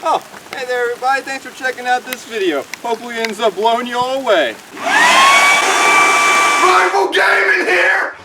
Oh, hey there everybody, thanks for checking out this video. Hopefully it ends up blowing you all away. Rival Gaming here!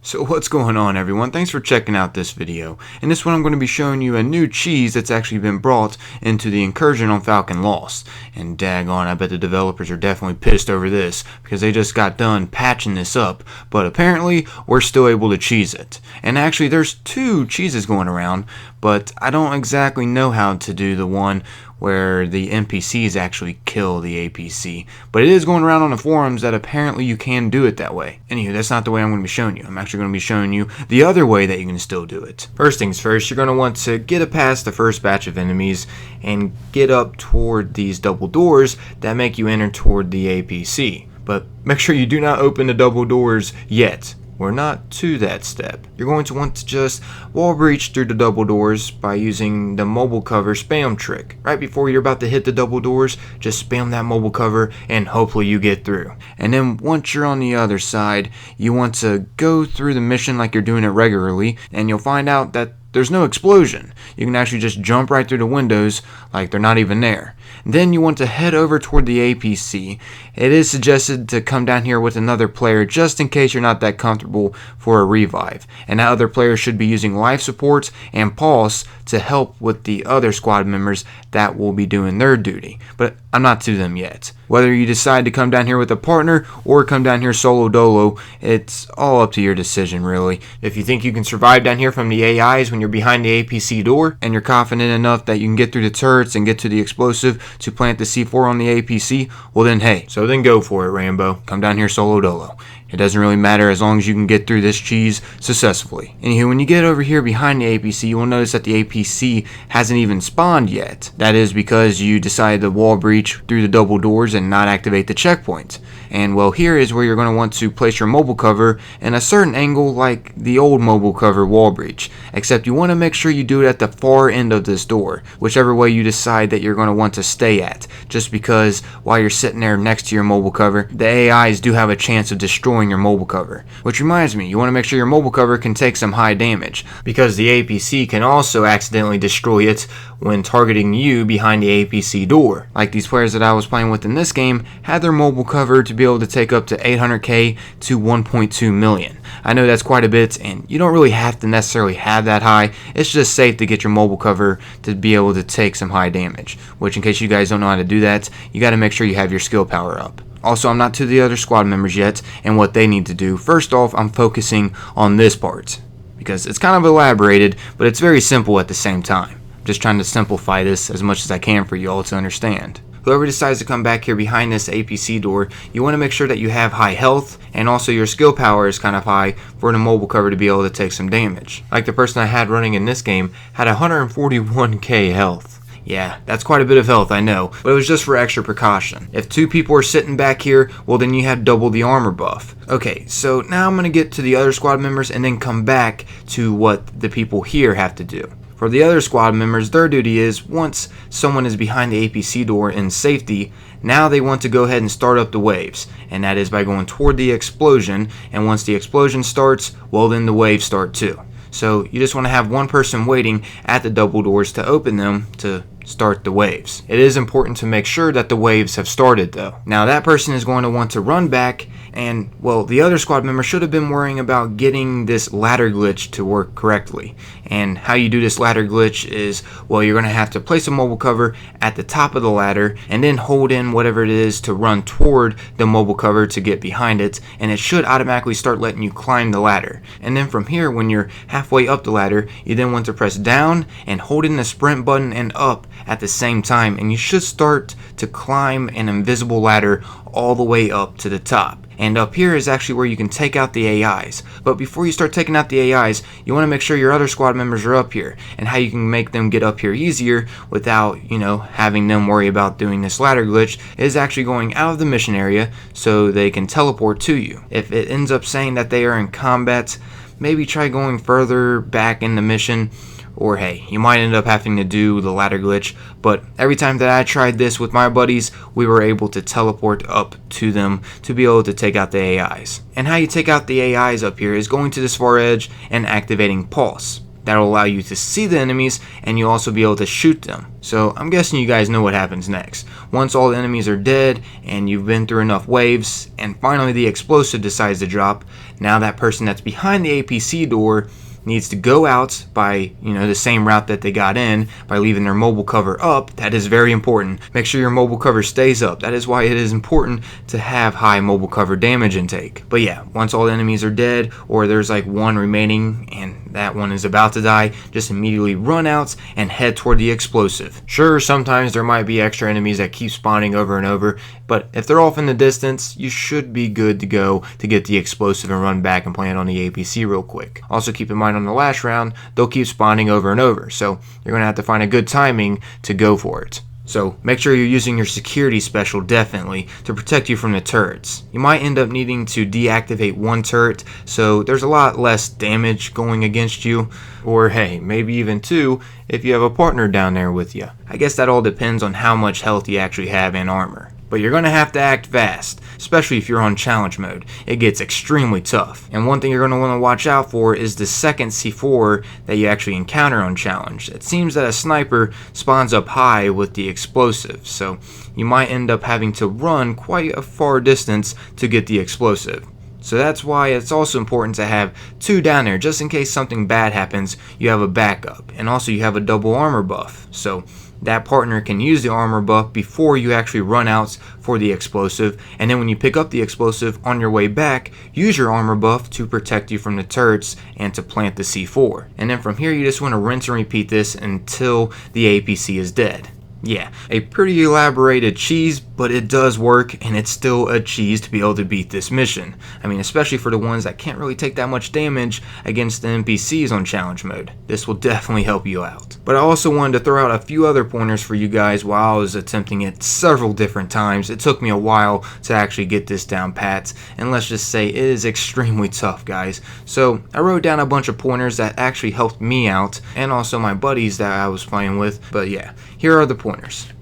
So what's going on everyone? Thanks for checking out this video. In this one I'm going to be showing you a new cheese that's actually been brought into the Incursion on Falcon Lost. And daggone, I bet the developers are definitely pissed over this because they just got done patching this up. But apparently we're still able to cheese it. And actually there's two cheeses going around, but I don't exactly know how to do the one where the NPCs actually kill the APC. But it is going around on the forums that apparently you can do it that way. Anywho, that's not the way I'm going to be showing you. I'm actually going to be showing you the other way that you can still do it. First things first, you're going to want to get past the first batch of enemies and get up toward these double doors that make you enter toward the APC. But make sure you do not open the double doors yet. We're not to that step. You're going to want to just wall breach through the double doors by using the mobile cover spam trick. Right before you're about to hit the double doors, just spam that mobile cover and hopefully you get through. And then once you're on the other side, you want to go through the mission like you're doing it regularly, and you'll find out that there's no explosion. You can actually just jump right through the windows like they're not even there. Then you want to head over toward the APC. It is suggested to come down here with another player just in case you're not that comfortable for a revive. And that other player should be using life support and pulse to help with the other squad members that will be doing their duty. But I'm not to them yet. Whether you decide to come down here with a partner or come down here solo dolo, it's all up to your decision really. If you think you can survive down here from the AIs when you're behind the APC door and you're confident enough that you can get through the turrets and get to the explosive to plant the C4 on the APC, well then hey, so then go for it Rambo. Come down here solo dolo. It doesn't really matter as long as you can get through this cheese successfully. Anywho, when you get over here behind the APC, you will notice that the APC hasn't even spawned yet. That is because you decided to wall breach through the double doors and not activate the checkpoint. And well, here is where you're going to want to place your mobile cover in a certain angle like the old mobile cover wall breach. Except you want to make sure you do it at the far end of this door, whichever way you decide that you're going to want to stay at. Just because while you're sitting there next to your mobile cover, the AIs do have a chance of destroying your mobile cover. Which reminds me, you want to make sure your mobile cover can take some high damage, because the APC can also accidentally destroy it when targeting you behind the APC door. Like these players that I was playing with in this game had their mobile cover to be able to take up to 800k to 1.2 million. I know that's quite a bit, and you don't really have to necessarily have that high. It's just safe to get your mobile cover to be able to take some high damage, which in case you guys don't know how to do that, you got to make sure you have your skill power up. Also, I'm not to the other squad members yet and what they need to do. First off, I'm focusing on this part because it's kind of elaborated, but it's very simple at the same time. I'm just trying to simplify this as much as I can for you all to understand. Whoever decides to come back here behind this APC door, you want to make sure that you have high health and also your skill power is kind of high for the mobile cover to be able to take some damage. Like the person I had running in this game had 141k health. Yeah, that's quite a bit of health, I know, but it was just for extra precaution. If two people are sitting back here, well then you have double the armor buff. Okay, so now I'm going to get to the other squad members and then come back to what the people here have to do. For the other squad members, their duty is, once someone is behind the APC door in safety, now they want to go ahead and start up the waves. And that is by going toward the explosion, and once the explosion starts, well then the waves start too. So you just want to have one person waiting at the double doors to open them to start the waves. It is important to make sure that the waves have started though. Now that person is going to want to run back and, well, the other squad member should have been worrying about getting this ladder glitch to work correctly. And how you do this ladder glitch is, well, you're going to have to place a mobile cover at the top of the ladder and then hold in whatever it is to run toward the mobile cover to get behind it, and it should automatically start letting you climb the ladder. And then from here, when you're halfway up the ladder, you then want to press down and hold in the sprint button and up at the same time, and you should start to climb an invisible ladder all the way up to the top. And up here is actually where you can take out the AIs. But before you start taking out the AIs, you want to make sure your other squad members are up here. And how you can make them get up here easier without, having them worry about doing this ladder glitch is actually going out of the mission area so they can teleport to you. If it ends up saying that they are in combat, maybe try going further back in the mission, or hey, you might end up having to do the ladder glitch, but every time that I tried this with my buddies, we were able to teleport up to them to be able to take out the AIs. And how you take out the AIs up here is going to this far edge and activating Pulse. That'll allow you to see the enemies, and you'll also be able to shoot them. So I'm guessing you guys know what happens next. Once all the enemies are dead, and you've been through enough waves, and finally the explosive decides to drop, now that person that's behind the APC door needs to go out by, the same route that they got in, by leaving their mobile cover up. That is very important. Make sure your mobile cover stays up. That is why it is important to have high mobile cover damage intake. But yeah, once all the enemies are dead, or there's like one remaining and that one is about to die, just immediately run out and head toward the explosive. Sure, sometimes there might be extra enemies that keep spawning over and over, but if they're off in the distance, you should be good to go to get the explosive and run back and plant on the APC real quick. Also keep in mind on the last round, they'll keep spawning over and over, so you're going to have to find a good timing to go for it. So make sure you're using your security special definitely to protect you from the turrets. You might end up needing to deactivate one turret, so there's a lot less damage going against you, or hey, maybe even two if you have a partner down there with you. I guess that all depends on how much health you actually have and armor. But you're going to have to act fast, especially if you're on challenge mode. It gets extremely tough. And one thing you're going to want to watch out for is the second C4 that you actually encounter on challenge. It seems that a sniper spawns up high with the explosive, so you might end up having to run quite a far distance to get the explosive. So that's why it's also important to have two down there, just in case something bad happens, you have a backup. And also you have a double armor buff, so that partner can use the armor buff before you actually run out for the explosive, and then when you pick up the explosive on your way back, use your armor buff to protect you from the turrets and to plant the C4. And then from here you just want to rinse and repeat this until the APC is dead. Yeah, a pretty elaborated cheese, but it does work, and it's still a cheese to be able to beat this mission. I mean, especially for the ones that can't really take that much damage against the NPCs on challenge mode. This will definitely help you out. But I also wanted to throw out a few other pointers for you guys while I was attempting it several different times. It took me a while to actually get this down pat, and let's just say it is extremely tough, guys. So I wrote down a bunch of pointers that actually helped me out, and also my buddies that I was playing with. But yeah, here are the pointers.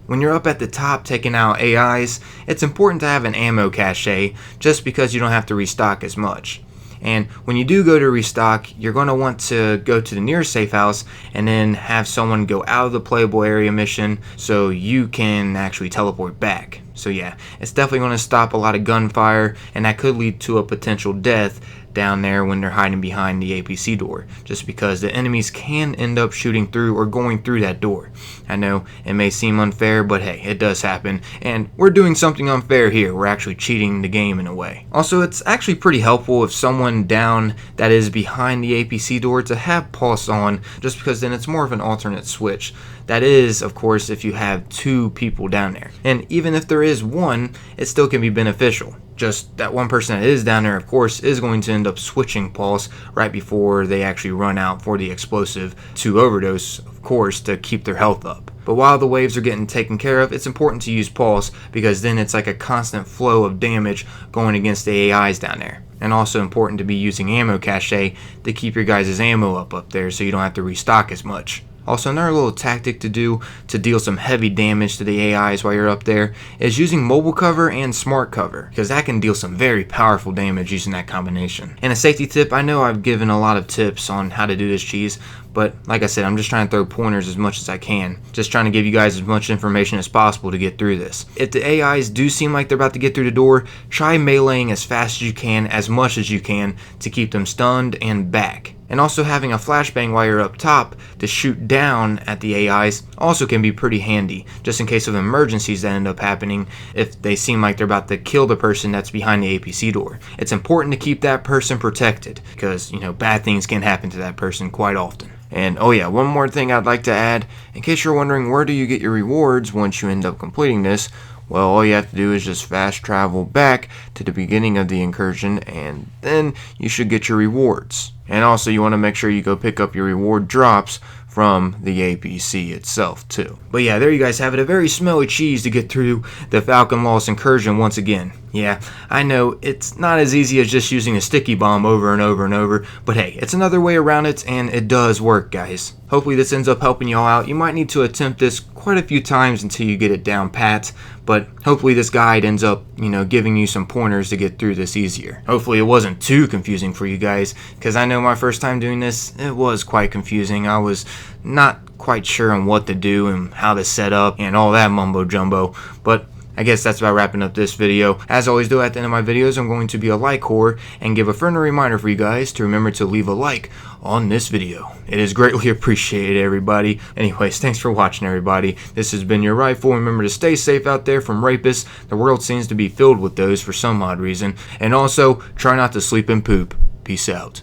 When you're up at the top taking out AIs, it's important to have an ammo cache just because you don't have to restock as much. And when you do go to restock, you're going to want to go to the nearest safe house and then have someone go out of the playable area mission so you can actually teleport back. So yeah, it's definitely going to stop a lot of gunfire, and that could lead to a potential death down there when they're hiding behind the APC door, just because the enemies can end up shooting through or going through that door. I know it may seem unfair, but hey, it does happen, and we're doing something unfair here. We're actually cheating the game in a way. Also, it's actually pretty helpful if someone down that is behind the APC door to have Pulse on, just because then it's more of an alternate switch. That is, of course, if you have two people down there. And even if there is one, it still can be beneficial. Just that one person that is down there, of course, is going to end up switching Pulse right before they actually run out for the explosive to overdose, of course, to keep their health up. But while the waves are getting taken care of, it's important to use Pulse, because then it's like a constant flow of damage going against the AIs down there. And also important to be using ammo cache to keep your guys' ammo up there so you don't have to restock as much. Also, another little tactic to do to deal some heavy damage to the AIs while you're up there is using mobile cover and smart cover, because that can deal some very powerful damage using that combination. And a safety tip, I know I've given a lot of tips on how to do this cheese, but like I said, I'm just trying to throw pointers as much as I can. Just trying to give you guys as much information as possible to get through this. If the AIs do seem like they're about to get through the door, try meleeing as fast as you can, as much as you can, to keep them stunned and back. And also having a flashbang while you're up top to shoot down at the AIs also can be pretty handy, just in case of emergencies that end up happening if they seem like they're about to kill the person that's behind the APC door. It's important to keep that person protected, because, bad things can happen to that person quite often. And oh yeah, one more thing I'd like to add, in case you're wondering where do you get your rewards once you end up completing this. Well, all you have to do is just fast travel back to the beginning of the incursion, and then you should get your rewards. And also you want to make sure you go pick up your reward drops from the APC itself too. But yeah, there you guys have it, a very smelly cheese to get through the Falcon Lost Incursion once again. Yeah, I know it's not as easy as just using a sticky bomb over and over and over, but hey, it's another way around it, and it does work, guys. Hopefully this ends up helping y'all out. You might need to attempt this quite a few times until you get it down pat, but hopefully this guide ends up, giving you some pointers to get through this easier. Hopefully it wasn't too confusing for you guys, because I know my first time doing this, it was quite confusing. I was not quite sure on what to do and how to set up and all that mumbo jumbo, but I guess that's about wrapping up this video. As always though, at the end of my videos, I'm going to be a like whore and give a friendly reminder for you guys to remember to leave a like on this video. It is greatly appreciated, everybody. Anyways, thanks for watching, everybody. This has been your Rifle. Remember to stay safe out there from rapists. The world seems to be filled with those for some odd reason. And also, try not to sleep and poop. Peace out.